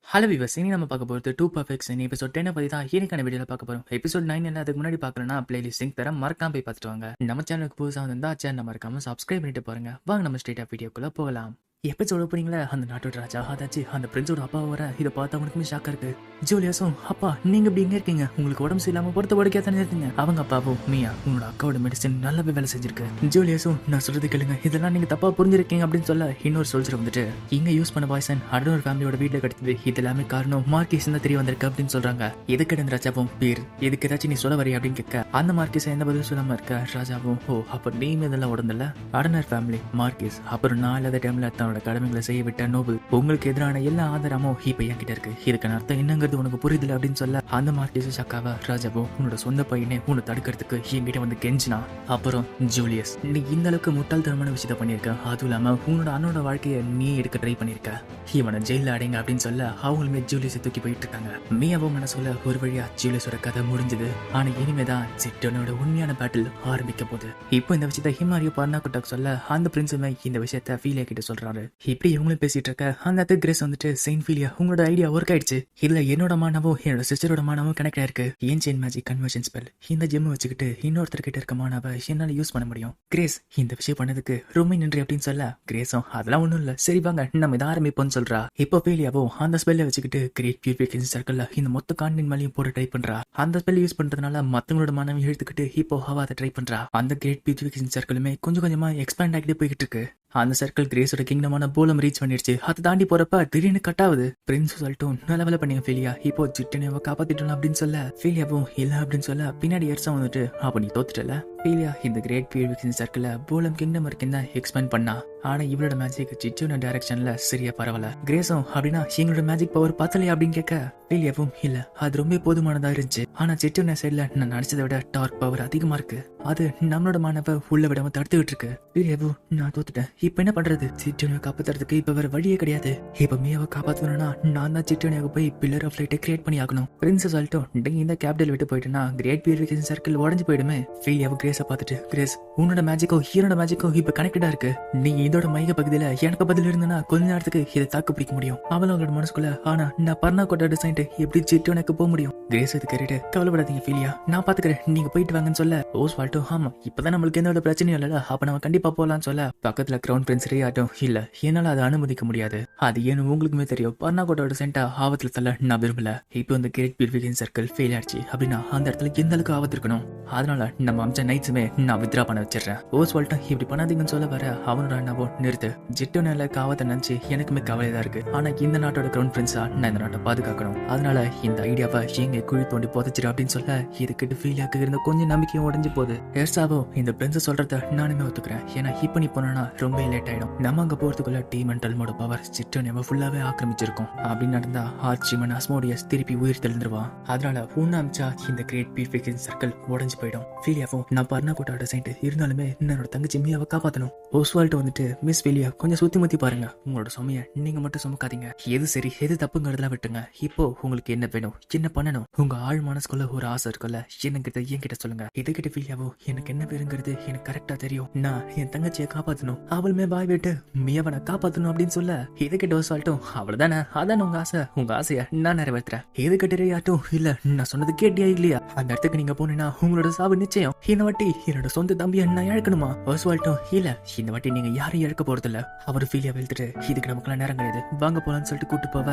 Hello viewers, இனி நம்ம பார்க்க போகிறது 2 பர்ஃபெக்ட்ஸ் எபிசோட் 10 பற்றி தான் இன்னைக்கான வீடியோவில் பார்க்க போகிறோம். எபிசோட் 9 என்ன அதுக்கு முன்னாடி பார்க்கலன்னா பிளேலிஸ்ட் லிங்க் தர மறக்காம போய் பார்த்துட்டு வாங்க. நம்ம சேனலுக்கு புதுசாக வந்தா சேனல் மறக்காம சப்ஸ்கிரைப் பண்ணிட்டு பாருங்க. வாங்க நம்ம ஸ்ட்ரெயிட்டாக வீடியோக்குள்ள போகலாம். எபிசோட போறீங்களா, அந்த நாட்டோட ராஜா அதாச்சு அந்த பிரின்ஸோட அப்பா வர இதை பார்த்து அவனுக்குமே ஷாக்கா இருக்கு. ஜூலியஸும், அப்பா நீங்க இப்படி எங்க இருக்கீங்க, உங்களுக்கு உடம்பு சரியில்லாம பொறுத்த படுக்கையா தானே இருக்கீங்க. அவங்க அப்பாவும், மியா உன்னோட அக்காவோட மெடிசன் நல்லாவே வேலை செஞ்சிருக்கு. ஜூலியஸும், நான் சொல்றது கேளுங்க, இதெல்லாம் நீங்க தப்பா புரிஞ்சிருக்கீங்க அப்படின்னு சொல்ல இன்னொரு சோல்ஜர் வந்துட்டு, இங்க யூஸ் பண்ண பாய்சன் அடுத்த ஃபேமிலியோட வீட்டுல கிடைத்தது, இது எல்லாமே காரணம் மார்க்கீஸ் தான் தெரிய வந்திருக்கு அப்படின்னு சொல்றாங்க. எதுக்கு இந்த ராஜாவும் பீர் இதுக்கு ஏதாச்சும் நீ சொல்ல வரி அப்படின்னு கேட்க, அந்த மார்க்கீஸ் எந்த பதில் சொல்லாம இருக்க. ராஜாவும், ஓ அப்ப நீங்க இதெல்லாம் உடம்புல அடனர் ஃபேமிலி மார்க்கீஸ், அப்புறம் நான் இல்லாத டைம்ல தன்னோட கடமைகளை செய்ய விட்ட நோபல், உங்களுக்கு எதிரான எல்லா ஆதாரமும் இப்ப என்கிட்ட இருக்கு, இதுக்கான அர்த்தம் என்னங்கிறது உனக்கு புரியுதுல அப்படின்னு சொல்ல, அந்த மார்க்கீஸ் ஷாக்காவா. ராஜாவும், உன்னோட சொந்த பையனே உன்னை தடுக்கிறதுக்கு என்கிட்ட வந்து கெஞ்சினா. அப்புறம் ஜூலியஸ், நீ இந்த அளவுக்கு முட்டாள்தனமான விஷயத்த பண்ணிருக்க, அதுவும் இல்லாம உன்னோட அண்ணோட வாழ்க்கையை நீ எடுக்க ட்ரை பண்ணிருக்க, இவனை ஜெயில அடைங்க அப்படின்னு சொல்ல அவங்களுமே ஜூலியஸை தூக்கி போயிட்டு இருக்காங்க. மியாவும் மனசுல ஒரு வழியா ஜூலியஸோட கதை முடிஞ்சது. ஆனா இனிமேதான் ஜிட்டனோட உண்மையான பேட்டில் ஆரம்பிக்க போகுது. இப்போ இந்த விஷயத்த ஹிமாரியோ பர்னாக்குட்டாக்கு சொல்ல அந்த பிரின்ஸுமே இந்த விஷயத்த ஃபீலியா கிட்ட சொல்றாரு. இப்படி இவங்களும் பேசிட்டு இருக்க அந்த இடத்துக்கு கிரேஸ் வந்துட்டு, செயின்ட் ஃபீலியா உங்களோட ஐடியா ஒர்க் ஆயிடுச்சு, இதுல என்னோட மானவும் என்னோட சிஸ்டரோட மானவும் கனெக்ட் ஆயிருக்கு. ஏன்சியன் மேஜிக் கன்வர்ஷன் ஸ்பெல், இந்த ஜெம் வச்சுக்கிட்டு இன்னொருத்தர் கிட்ட இருக்க மானாவை என்னால யூஸ் பண்ண முடியும். கிரேஸ் இந்த விஷயம் பண்ணதுக்கு ரொம்ப நன்றி அப்படின்னு சொல்ல, கிரேஸும் அதெல்லாம் ஒண்ணும் இல்ல, சரி வாங்க நம்ம இதை ஆரம்பிப்போம்னு சொல்றா. இப்போ ஃபீலியாவும் அந்த ஸ்பெல்ல வச்சுக்கிட்டு கிரேட் பியூரிஃபிகேஷன் சர்க்கிள்ல இந்த மொத்த கான்டின் மேலையும் போட ட்ரை பண்றா. அந்த ஸ்பெல் யூஸ் பண்றதுனால மத்தவங்களோட மானவை இழுத்துக்கிட்டு இப்போ அவ அதை ட்ரை பண்றா. அந்த கிரேட் பியூரிஃபிகேஷன் சர்க்கிளுமே கொஞ்சம் கொஞ்சமா எக்ஸ்பேண்ட் ஆகிட்டு போய்கிட்டு இருக்கு. அந்த சர்க்கிள் கிரேஸோட கிங்டமான போலம் ரீச் பண்ணிடுச்சு. அதை தாண்டி போறப்ப திடீர்னு கட் ஆகுது. பிரின்ஸ் சொல்லிட்டும், நல்ல வேலை பண்ணீங்க ஃபீலியா, இப்போ ஜிட்டனையவ காப்பாத்திட்டோம் அப்படின்னு சொல்ல, ஃபீலியாவும் இல்ல அப்படின்னு சொல்ல பின்னாடி எர்சா வந்துட்டு, அப்ப நீ தோத்துட்டல. ஃபீலியா இந்த கிரேட் பியூரிஃபிகேஷன் சர்க்கிள போலம் கிங்டம் வரைக்கும் தான் எக்ஸ்பேண்ட் பண்ணா. ஆனா இவளோட மேஜிக் ஜிட்டோட டைரக்ஷன்ல சரியா பரவல. கிரேஸும், அப்படின்னா எங்களோட மேஜிக் பவர் பத்தலையா அப்படின்னு கேட்க, ஃபீலியாவும் இல்ல அது ரொம்ப போதுமானதா இருந்துச்சு, ஆனா ஜிட்டோட சைட்ல நான் நினைச்சதை விட டார்க் பவர் அதிகமா இருக்கு, அது நம்மளோட மானவ உள்ள விடாம தடுத்துக்கிட்டு இருக்கு. ஃபீலியாவும், நான் தோத்துட்டேன், இப்ப என்ன பண்றது, ஜிட்டோனியை காப்பாத்துறதுக்கு இப்ப வேற வழியே கிடையாது, இப்ப மியாவை காப்பாத்தணும்னா நான் தான் ஜிட்டோனியாக போய் பில்லர் ஆஃப் லைட்டை கிரியேட் பண்ணி ஆகணும். பிரின்ஸ் சொல்லிட்டோம், நீங்க இந்த கேபிட்டல் விட்டு போயிட்டுனா கிரேட் பியூரிஃபிகேஷன் சர்க்கிள் உடஞ்சு போயிடுமே. ஃபீலியாவும் கிரேஸை பார்த்துட்டு, கிரேஸ் உன்னோட மேஜிக்கோ ஹீரோட மேஜிக்கோ இப்ப கனெக்டடா இருக்கு, நீ இதோட மைய பகுதியில எனக்கு பதில் இருந்தனா கொஞ்ச நேரத்துக்கு இதை தாக்கு பிடிக்க முடியும். அவளோட மனசுக்குள்ள, ஆனா நான் பர்னாக்கோட்டா டிசைன் எப்படி ஜிட்டோனிக்கு போக முடியும். கிரேஸ் அது கேட்டு, கவலைப்படாதீங்க ஃபீலியா, நான் பாத்துக்கிறேன், நீங்க போயிட்டு வாங்கன்னு சொல்ல, ஓஸ்வால்டோ, ஆமா இப்பதான் நம்மளுக்கு எந்த பிரச்சனையும் இல்ல, அப்ப நம்ம கண்டிப்பா போலான்னு சொல்ல, பக்கத்துல கிரவுன் பிரின்ஸ் ஆட்டும், இல்ல என்னால அதை அனுமதிக்க முடியாது, அது ஏன்னு உங்களுக்குமே தெரியும், பர்னாக்கோட்டோட சென்டா ஆபத்துல தள்ள நான் விரும்பல. இப்போ இந்த கிரேட் பியூரிஃபிகேஷன் சர்க்கிள் ஃபெயில் ஆயிடுச்சு அப்படின்னா அந்த இடத்துல எந்த அளவுக்கு ஆபத்து இருக்கணும், அதனால நம்ம அம்ச நைட்ஸுமே நான் வித்ரா பண்ண வச்சிடறேன். ஓஸ்வால்டோ இப்படி பண்ணாதீங்கன்னு சொல்ல வர அவனோட அண்ணாவோ, நிறுத்து, ஜிட்டோனியால ஆபத்தை நினைச்சு எனக்குமே கவலையா இருக்கு, ஆனா இந்த நாட்டோட கிரவுன் பிரின்ஸா நான் இந்த நாட்டை பாதுகாக்கணும், அதனால இந்த ஐடியாவை எங்க குழி தோண்டி புதைச்சிரு அப்படின்னு சொல்ல, இதுக்கிட்டு ஃபீலியாக்கு இருந்த கொஞ்சம் நம்பிக்கையும் உடஞ்சு போகுது. எர்சாவோ, இந்த பிரின்ஸ் சொல்றத நானுமே ஒத்துக்கிறேன், ஏன்னா இப்ப நீ போனா ரொம்ப லேட் ஆயிடும், நம்ம அங்க போறதுக்குள்ள டீமெண்டல்மோட பவர் ஜிட்டோனியாவை ஃபுல்லாவே ஆக்கிரமிச்சிருக்கும், அப்படின்னு நடந்தா ஆர்ச்சிமன் அஸ்மோடியஸ் திருப்பி உயிர் தெளிந்துருவான், அதனால உன்ன அமிச்சா இந்த கிரேட் பியூரிஃபிகேஷன் சர்க்கிள் உடஞ்சு போயிடும். ஃபீலியாவும், நான் பர்னாக்கோட்டோட சைண்ட் இருந்தாலுமே என்னோட தங்கச்சி மியாவை காப்பாத்தணும். ஓஸ்வால்ட் வந்துட்டு, மிஸ் ஃபீலியா கொஞ்சம் சுத்தி முத்தி பாருங்க, உங்களோட சுமைய நீங்க மட்டும் சுமக்காதீங்க, எது சரி எது தப்புங்கிறதுலாம் விட்டுங்க, இப்போ உங்களுக்கு என்ன வேணும், என்ன பண்ணணும், உங்க ஆழ் மனசுக்குள்ள ஒரு ஆசை இருக்குல்ல, என்னங்கிட்ட என்கிட்ட சொல்லுங்க. இதுகிட்ட ஃபீலியாவோ, எனக்கு என்ன வேணுங்கிறது எனக்கு கரெக்டா தெரியும், நான் என் தங்கச்சியை காப்பாத்தணும், அவளுமே வாய் விட்டு மியாவனை காப்பாத்தணும் அப்படின்னு சொல்ல, இதுகிட்ட ஓஸ்வால்ட்டும், அவ்வளவுதானே, அதான் உங்க ஆசை, உங்க ஆசைய நான் நிறைவேற்றுறேன். இதுகிட்ட ஆட்டும், இல்ல நான் சொன்னது கேட்டியா இல்லையா, அந்த இடத்துக்கு நீங்க போனீங்கன்னா உங்களோட சாவு நிச்சயம், இந்த வாட்டி என்னோட சொந்த தம்பியை நான் இழக்கணுமா. ஓஸ்வால்ட்டும், இல்ல இந்த வாட்டி நீங்க யாரையும் இழக்க போறது இல்ல. அவர் ஃபீலியா வெளுத்துட்டு, இதுக்கு நமக்குலாம் நேரம் கிடையாது, வாங்க போலான்னு சொல்லிட்டு கூட்டு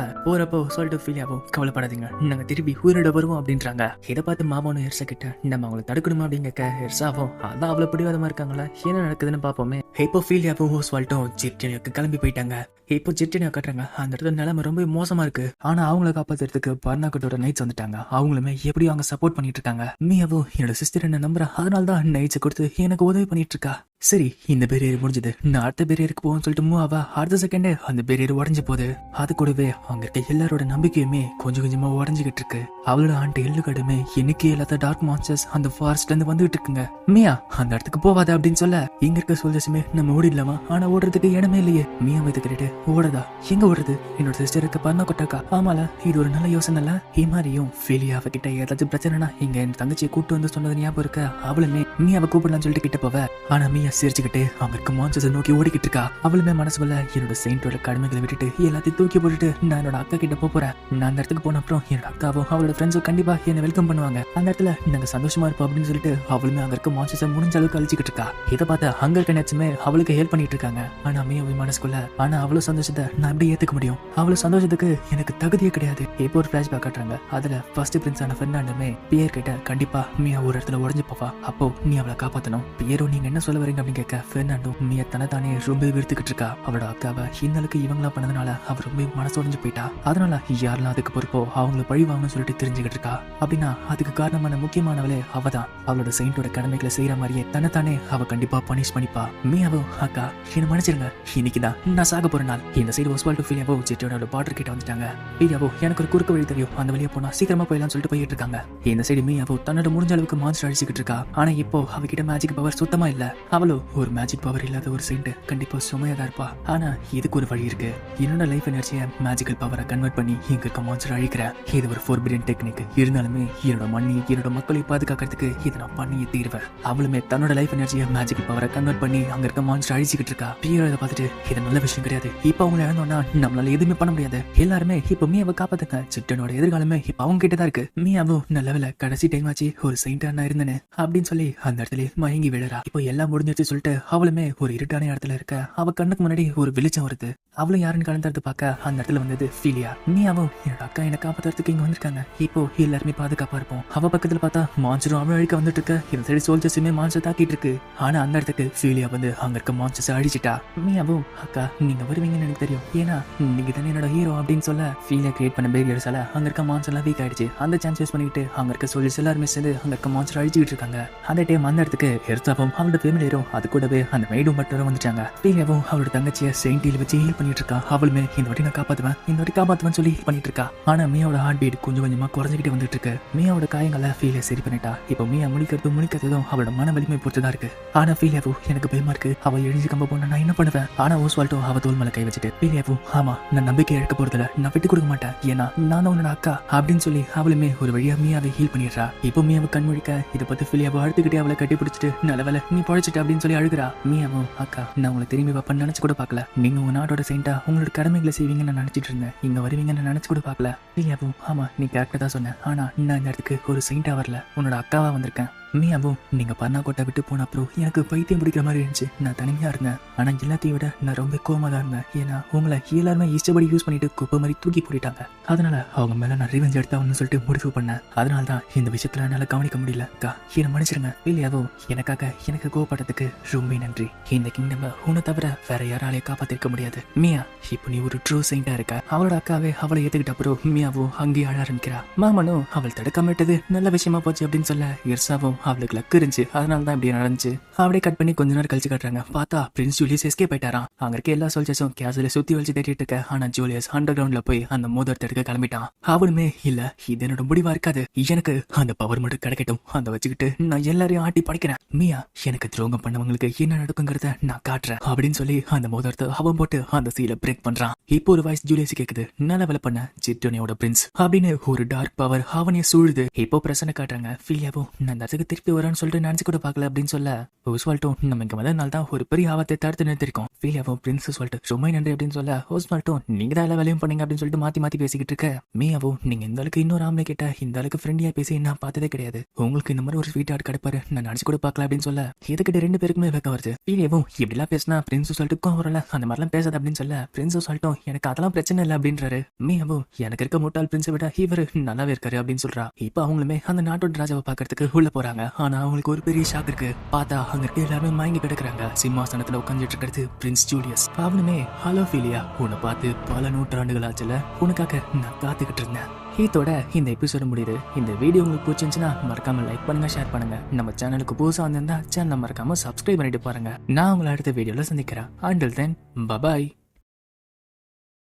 போறப்போ சொல்லிட்டு ஃபீலியாவும், கவலைப்படாதீங்க நாங்க திருப்பி உயிரிட வருவோம் அப்படின்றாங்க. இதை பார்த்து மாமாவும் எர்சா கிட்ட, நம்ம அவங்களை தடுக்கணுமா அப்படின்னு கேட்க, எர்சாவும் அதான் அவ்வளவு பிடிவாதமா இருக்காங்களா, என்ன நடக்குதுன்னு பாப்போமே. இப்போ ஃபீலியாவும் ஓஸ்வால்ட்டும் ஜிட்டோனியாக்கு கிளம்பி போயிட்டாங்க. இப்போ ஜிட்டோனியா கட்டுறாங்க, அந்த இடத்துல நிலைமை ரொம்ப மோசமா இருக்கு, ஆனா அவங்கள காப்பாத்துறதுக்கு பர்னாக்கோட்டோட நைட்ஸ் வந்துட்டாங்க, அவங்களுமே எப்படியும் அவங்க சப்போர்ட் பண்ணிட்டு இருக்காங்க. மியாவும் என்னோட சிஸ்டர் என்ன நம்புறா, அதனாலதான் நைட்ஸை கொடுத்து எனக்கு உதவி பண்ணிட்டு இருக்கா. சரி இந்த பேரியர் முடிஞ்சது, நான் அடுத்த பேரியருக்கு போவோம்னு சொல்லிட்டு மூவாவா அடுத்த செகண்டே அந்த பேரியர் உடஞ்சு போகுது. அது கூடவே அங்க இருக்க எல்லாரோட நம்பிக்கையுமே கொஞ்சம் கொஞ்சமா உடஞ்சுகிட்டு இருக்கு. அவளோட ஆண்டு எள்ளுகடுமே இன்னைக்கு இல்லாத டார்க் மான்ஸ்டர்ஸ் அந்த ஃபாரஸ்ட்ல இருந்து வந்துட்டு இருக்குங்க. மியா அந்த இடத்துக்கு போவாத அப்படின்னு சொல்ல, இங்க இருக்க சோல்ஜர்ஸுமே நம்ம ஓடிடலாமா, ஆனா ஓடுறதுக்கு இடமே இல்லையே. மியா வைத்துக்கிட்டு ஓடுதா? எங்க ஓடுறது? என்னோட சிஸ்டருக்கு பண்ண கொட்டாக்கா. ஆமால, இது ஒரு நல்ல யோசனை இல்ல? ஹிமாரியும் ஃபீலியா அவகிட்ட ஏதாச்சும் பிரச்சனைனா இங்க என் தங்கச்சியை கூட்டு வந்து சொன்னது ஞாபகம் இருக்க? அவளுமே நீ அவ கூப்பிடலாம்னு சொல்லிட்டு கிட்ட போவ. ஆனா மீயா சிரிச்சுக்கிட்டு அங்க இருக்க மான்ஸ்டர்ஸை நோக்கி ஓடிக்கிட்டு இருக்கா. அவளுமே மனசுக்குள்ள என்னோட செயின்டோட கடமைகளை விட்டுட்டு எல்லாத்தையும் தூக்கி போட்டுட்டு நான் என்னோட அக்கா கிட்ட போறேன். நான் அந்த இடத்துக்கு போன அப்புறம் என்னோட அக்காவும் அவளோட ஃப்ரெண்ட்ஸும் கண்டிப்பா என்ன வெல்கம் பண்ணுவாங்க. அந்த இடத்துல நாங்க சந்தோஷமா இருப்போம் அப்படின்னு சொல்லிட்டு அவளுமே அங்க இருக்க மான்ஸ்டர்ஸை முடிஞ்ச அளவுக்கு அழிச்சிக்கிட்டு இருக்கா. இதை பார்த்த அங்க இருக்க நேச்சுமே அவளுக்கு ஹெல்ப் பண்ணிட்டு இருக்காங்க. ஆனா மீயாவை மனசுக்குள்ள அவ்வளவு சந்தோஷத்தை நான் எப்படி ஏத்துக்க முடியும்? அவ்வளவு சந்தோஷத்துக்கு எனக்கு தகுதியே கிடையாது. இப்போ ஒரு பிளாஷ்பேக் காட்டுறாங்க. அதுல ஃபர்ஸ்ட் பிரின்ஸான பெர்னாண்டோமே பியர் கிட்ட கண்டிப்பா மீயா ஒரு இடத்துல உடஞ்சு போவா, அப்போ நீ அவளை காப்பாத்தணும். பியரோ நீங்க என்ன சொல்ல வரீங்க அப்படின்னு கேட்க பெர்னாண்டோ மீயா தனத்தானே ரொம்ப வெறுத்துக்கிட்டு இருக்கா. அவளோட அக்காவை இன்னலுக்கு இவங்களா பண்ணதுனால அவ ரொம்ப மனசு உடைஞ்சு போயிட்டா. அதனால யாரெல்லாம் அதுக்கு பொறுப்போ அவங்களை பழி வாங்கணும்னு சொல்லிட்டு தெரிஞ்சுக்கிட்டு இருக்கா. அப்படின்னா அதுக்கு காரணமான முக்கியமானவளே அவதான். அவளோட செயின்டோட கடமைகளை செய்யற மாதிரியே தனத்தானே அவ கண்டிப்பா பனிஷ் பண்ணிப்பா. மீயாவோ அக்கா என்ன மன்னிச்சிருங்க, இன்னைக்குதான் நான் சாக போற நாள். இந்த சைடு ஒஸ்வால்டோ ஃபீலியாவோ ஜெட்டோட பார்டர் கிட்ட வந்துட்டாங்க. ஃபீலியாவோ எனக்கு ஒரு குறுக்கு வழி தெரியும், அந்த வழியா போனா சீக்கிரமா போயிடலாம்னு சொல்லிட்டு போயிட்டு இருக்காங்க. இந்த சைடு மீயாவோ தன்னோட முடிஞ்ச அளவுக்கு மான்ஸ்டர் அழிச்சுக்கிட்டு இருக்கா. ஆனா இப்போ அவகிட்ட மேஜிக் பவர் சுத்தமா இல்ல. அவளோ ஒரு மேஜிக் பவர் இல்லாத ஒரு செயின்ட் கண்டிப்பா சுமையா தான் இருப்பா. ஆனா இதுக்கு ஒரு வழி இருக்கு. என்னோட லைஃப் எனர்ஜியை மேஜிக்கல் பவரை கன்வெர்ட் பண்ணி இங்க இருக்க மான்ஸ்டர் அழிக்கிறேன். இது ஒரு ஃபோர்பிடன் டெக்னிக். இருந்தாலுமே என்னோட மண்ணி என்னோட மக்களை பாதுகாக்கிறதுக்கு இதை நான் பண்ணியே தீர்வேன். அவளுமே தன்னோட லைஃப் எனர்ஜியை மேஜிக்கல் பவரை கன்வெர்ட் பண்ணி அங்க இருக்க மான்ஸ்டர் அழிச்சுக்கிட்டு இருக்கா. பியர் இதை பார்த்துட்டு இது நல்ல விஷயம் கிடையாது, இப்ப அவங்க இழந்தோம்னா நம்மளால எதுவுமே பண்ண முடியாது. எல்லாருமே இப்ப மீயாவை காப்பாத்துங்க. சிட்டனோட எதிர்காலமே இப்ப அவங்க கிட்டதான் இருக்கு. மீயாவும் நல்ல வேலை கடைசி டைம் ஆச்சு ஒரு செயின்டா நான் இருந்தேன்னு அப்படின்னு சொல்லி அந்த இடத்துல மயங்கி விழறா. இப்போ எல்லாம் முடிஞ்சிச்சு சொல்லிட்டு அவளுமே ஒரு இருட்டான இடத்துல இருக்க. அவ கண்ணுக்கு முன்னாடி ஒரு வெளிச்சம் வருது. அவளும் யாருன்னு கலந்துறது பார்க்க அந்த இடத்துல வந்தது ஃபீலியா. மீயாவும் என்னோட அக்கா என்ன காப்பாத்துறதுக்கு இங்க வந்திருக்காங்க, இப்போ எல்லாருமே பாதுகாப்பா இருப்போம். அவ பக்கத்துல பார்த்தா மான்ஸ்டரும் அவன் அழிக்க வந்துட்டு இருக்க. இந்த சைடு சோல்ஜர்ஸுமே மான்ஸ்டர் தாக்கிட்டு இருக்கு. ஆனா அந்த இடத்துக்கு ஃபீலியா வந்து அங்க இருக்க மான்ஸ்டர்ஸ் அழிச்சிட்டா. மீயாவும் அக்கா நீங்க வருவீங்கன்னு எனக்கு தெரியும், ஏன்னா நீங்க தானே என்னோட ஹீரோ அப்படின்னு சொல்ல ஃபீலியா கிரியேட் பண்ண பேரியர்ஸால அங்க இருக்க மான்ஸ்டர் எல்லாம் வீக் ஆயிடுச்சு. அந்த சான்ஸ் யூஸ் பண்ணிட்டு அங்க இருக்க சோல்ஜர்ஸ் எல்லாருமே சேர்ந்து அங்க இருக்க மான்ஸ்டர் அழிச்சுக்கிட்டு இருக்காங்க. அந்த டைம் அந்த இடத்துக்கு எர்த்தாவும் அவளோட ஃபேமிலியரும் அது கூடவே அந்த மெய்டும் பட்டரும் வந்துட்டாங்க. ஃபீலியாவும் அவளோட தங்கச்சியை செயின்டில வச்சு ஹீல் பண்ணிட்டு இருக்கா. அவளுமே இந்த வாட்டி நான் காப்பாத்துவேன், இந்த வாட்டி காப்பாத்துவேன்னு சொல்லி ஹீல் பண்ணிட்டு இருக்கா. ஆனா மீயாவோட ஹார்ட் பீட் கொஞ்சம் கொஞ்சமா குறைஞ்சிக்கிட்டே வந்துட்டு இருக்கு. மீயாவோட காயங்களை ஃபீலியா சரி பண்ணிட்டா. இப்போ மீயா முழிக்கிறதும் அவளோட மன வலிமை பொறுத்துதான் இருக்கு. ஆனா ஃபீலியாவும் எனக்கு பயமா இருக்கு, அவ எழுதி கம்ப போனா நான் என்ன பண்ணுவேன்? ஆனா ஓஸ்வால்டோ அவ தோல் மேல கை வச்சுட்டு ஃபீலியாவும் ஆமா நான் நம்பிக்கை இழக்க போறதுல நான் விட்டு கொடுக்க மாட்டேன், ஏன்னா நான் உன்னோட அக்கா அப்படின்னு சொல்லி அவளுமே ஒரு வழியா மீயாவை ஹீல் பண்ணிடுறா. இப்போ மீயாவை கண் முழிக்க இதை பத்தி ஃபீலியாவை அழுத்துக்கிட்டே அவளை கட்டி பிடிச்சிட்டு நல்ல வேலை நீ பழைச்சிட்டு அப்படின்னு சொல்லி அழுகிறா. மீயாவும் அக்கா நான் உங்களை திரும்பி வைப்பேன்னு நினைச்சு கூட பார்க்கல, நீங்க உங்க நாட்டோட செயின்டா உங்களோட கடமைகளை செய்வீங்கன்னு நான் நினைச்சிட்டு இருந்தேன், இங்க வருவீங்கன்னு நினைச்சு கூட பார்க்கல. ஃபீலியாவும் ஆமா நீ கரெக்டா தான் சொன்ன, ஆனா நான் இந்த இடத்துக்கு ஒரு செயின்டா வரல, உன்னோட அக்காவா வந்திருக்கேன். மீயாவும் நீங்க பர்னாகோட்டை விட்டு போன அப்புறம் எனக்கு பைத்தியம் பிடிக்கிற மாதிரி இருந்துச்சு, நான் தனிமையா இருந்தேன். ஆனா எல்லாத்தையும் விட நான் ரொம்ப கோவமா தான் இருந்தேன், ஏன்னா உங்களை எல்லாருமே இஷ்டப்படி யூஸ் பண்ணிட்டு குப்பை மாதிரி தூக்கி போட்டுட்டாங்க. அதனால அவங்க மேல நான் ரிவெஞ்ச் எடுத்தான்னு சொல்லிட்டு முடிவு பண்ணேன். அதனால தான் இந்த விஷயத்துல என்னால கவனிக்க முடியல. அக்கா என்ன மன்னிச்சிருங்க. இல்லையாவும் எனக்காக எனக்கு கோவப்பட்டதுக்கு ரொம்ப நன்றி. இந்த கிங்டம்ல உன்னை தவிர வேற யாராலையும் காப்பாத்திருக்க முடியாது. மீயா இப்போ நீ ஒரு ட்ரூ செயின்டா இருக்க. அவளோட அக்காவே அவளை ஏத்துக்கிட்ட அப்புறம் மீயாவும் அங்கேயே அழ ஆரம்பிக்கிறா. மாமனும் அவள் தடுக்காம விட்டது நல்ல விஷயமா போச்சு அப்படின்னு சொல்ல எர்சாவும் அவளுக்கு லக்கு இருந்துச்சு, அதனால தான் இப்படி நடந்துச்சு. அப்படியே கட் பண்ணி கொஞ்ச நேரம் கழிச்சு காட்டுறாங்க. பார்த்தா பிரின்ஸ் ஜூலியஸ் எஸ்கேப் ஆயிட்டாராம். அங்க இருக்க எல்லா சோல்ஜர்ஸும் கேஸ்ல சுத்தி வச்சு தேடிட்டு இருக்க. ஆனா ஜூலியஸ் அண்டர் கிரவுண்ட்ல போய் அந்த மோதிரத்தை எடுக்க கிளம்பிட்டான். அவனுமே இல்ல இது என்னோட முடிவா இருக்காது, எனக்கு அந்த பவர் மட்டும் கிடைக்கட்டும், அந்த வச்சுக்கிட்டு நான் எல்லாரையும் ஆட்டி படைக்கிறேன். மீயா எனக்கு துரோகம் பண்ணவங்களுக்கு என்ன நடக்குங்கிறத நான் காட்டுறேன் அப்படின்னு சொல்லி அந்த மோதிரத்தை அவன் போட்டு அந்த சீலை பிரேக் பண்றான். இப்போ ஒரு வாய்ஸ் ஜூலியஸ் கேக்குது, நல்ல வேலை பண்ண ஜிட்டோனியோட பிரின்ஸ் அப்படின்னு ஒரு டார்க் பவர் அவனைய சூழுது. இப்போ பிரசன்ன காட்டுறாங்க. ஃபீலியாவும் நான் அந்த இடத்துக்கு திருப்பி வரேன்னு சொல்லிட்டு நினைச்சு கூட பார்க்கல அப்படின்னு சொல்ல ஓஸ்வால்டோ நம்ம இங்க வந்ததுனால தான் ஒரு பெரிய ஆபத்தை தடுத்து நிறுத்திருக்கோம். ஃபீலியாவும் பிரின்ஸ் சொல்லிட்டு ரொம்ப நன்றி அப்படின்னு சொல்ல ஓஸ்வால்டோ நீங்க தான் எல்லா வேலையும் பண்ணீங்க அப்படின்னு சொல்லிட்டு மாத்தி மாத்தி பேசிக்கிட்டு இருக்க. மீயாவும் நீங்க இந்த அளவுக்கு இன்னொரு ஆம்பளை கிட்ட இந்த அளவுக்கு ஃப்ரெண்டியா பேசி நான் பார்த்ததே கிடையாது, உங்களுக்கு இந்த மாதிரி ஒரு ஸ்வீட் ஆர்ட் கிடைப்பாரு நான் நினைச்சு கூட பார்க்கல அப்படின்னு சொல்ல இதுக்கிட்ட ரெண்டு பேருக்குமே வெக்கம் வருது. ஃபீலியாவும் இப்படி எல்லாம் பேசினா பிரின்ஸ் சொல்லிட்டு வரல, அந்த மாதிரிலாம் பேசாது அப்படின்னு சொல்ல பிரின்ஸ் சொல்லிட்டோம் எனக்கு அதெல்லாம் பிரச்சனை இல்லை அப்படின்றாரு. மீயாவும் எனக்கு இருக்க முட்டாள் பிரின்ஸை விட இவர் நல்லாவே இருக்காரு அப்படின்னு சொல்றா. இப்ப அவங்களுமே அந்த நாட்டோட ராஜாவை பாக்குறதுக்கு உள்ள போறாங்க. ஆனா அவங்களுக்கு ஒரு பெரிய ஷாக் இருக்கு. பார்த்தா அங்க இருக்க எல்லாருமே மயங்கி கிடக்குறாங்க. சிம்மாசனத்துல உட்காந்துட்டு இருக்கிறது பிரின்ஸ் ஜூலியஸ். அவனுமே ஹலோ ஃபீலியா உன்னை பார்த்து பல நூற்றாண்டுகள் ஆச்சுல, உனக்காக நான் காத்துக்கிட்டு இருந்தேன். இதோட இந்த எபிசோடு முடியுது. இந்த வீடியோ உங்களுக்கு பிடிச்சிருந்துச்சுன்னா மறக்காம லைக் பண்ணுங்க, ஷேர் பண்ணுங்க. நம்ம சேனலுக்கு புதுசா வந்திருந்தா சேனலை மறக்காம சப்ஸ்கிரைப் பண்ணிட்டு பாருங்க. நான் உங்களை அடுத்த வீடியோல சந்திக்கிறேன். Until then, bye bye.